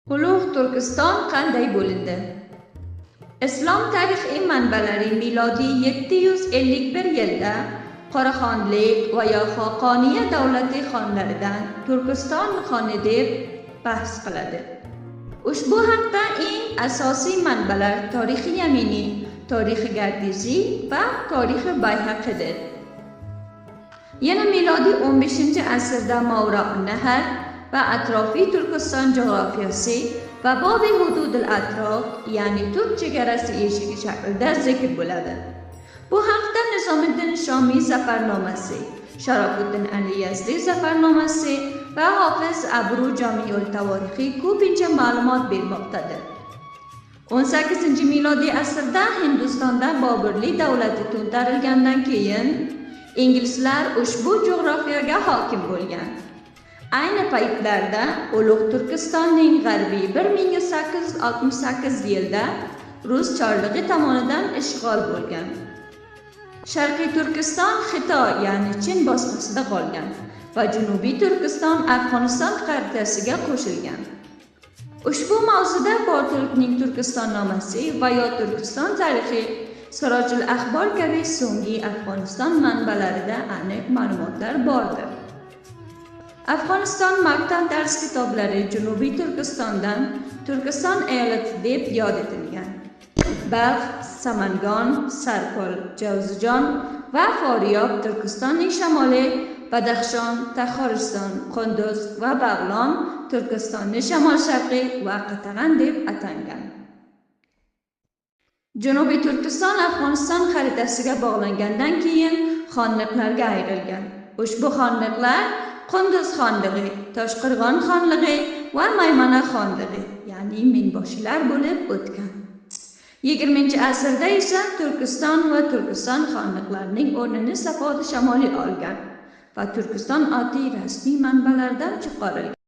Ulug' Turkiston qanday bo'lindi? Islom tarixiy manbalari milodiy 751 yilda Qoraxonlik va ya Xoqoniya davlati xonlaridan Turkiston xoni deb bahs qiladi. Ushbu haqda eng asosiy manbalar Tarixi Yamini, Tarixi Gardizi va Tarixi Bayhaqidir. Yana milodiy 15-asrda Mavra-un-Nahar va atrofiy Turkiston jug'rafiyasi va Bobi hududil atrof, ya'ni Turk chegarasi eshigi shaklida zikr bo'ladi. Bu haqda Nizomiddin Shomiy zafarnomasi, Sharofuddin Ali Yazdi zafarnomasi va Hofiz Abru Jamiul Tavorixiy ko'pincha ma'lumot bermoqdadir. 18-milodiy asrda Hindistonda Boburli davlati to'ntarilgandan keyin inglizlar ushbu jug'rofiyaga hokim bo'lgan. Ayni paytlarda Ulug' Turkistonning g'arbiy 1868 yilda Rus chorlig'i tomonidan ishg'ol bo'lgan. Sharqiy Turkiston Xitoy, ya'ni Chin bosqisida qolgan va Janubiy Turkiston Afg'oniston xaritasiga qo'shilgan. Ushbu mavzuda Portulukning Turkistonnomasi va yo Turkiston tarixi, Sirojul Axbor kabi so'nggi Afg'oniston manbalarida aniq ma'lumotlar bordir. Afg'oniston maktab dars kitoblari Janubiy Turkistondan Turkiston eyalati deb yod etilgan. Balx, Samangon, Sarpol, Javzijon va Foryob Turkistonning shimoli, Badaxshon, Taxoriston, Qunduz va Bag'lon Turkistonning shimol-sharqiy va Qatag'an deb atalgan. Janubiy Turkiston Afg'oniston xaritasiga bog'langandan keyin xonliqlarga ayrilgan. Ushbu xonliqlar Qunduz xonlig'i, Toshqirg'on xonlig'i va Maymana xonlig'i, ya'ni minboshilar bo'lib o'tgan. 20-asrda esa Turkiston va Turkiston xonliqlarining o'rnini Safodi shamoli olgan va Turkiston oti rasmiy manbalardan chiqarilgan.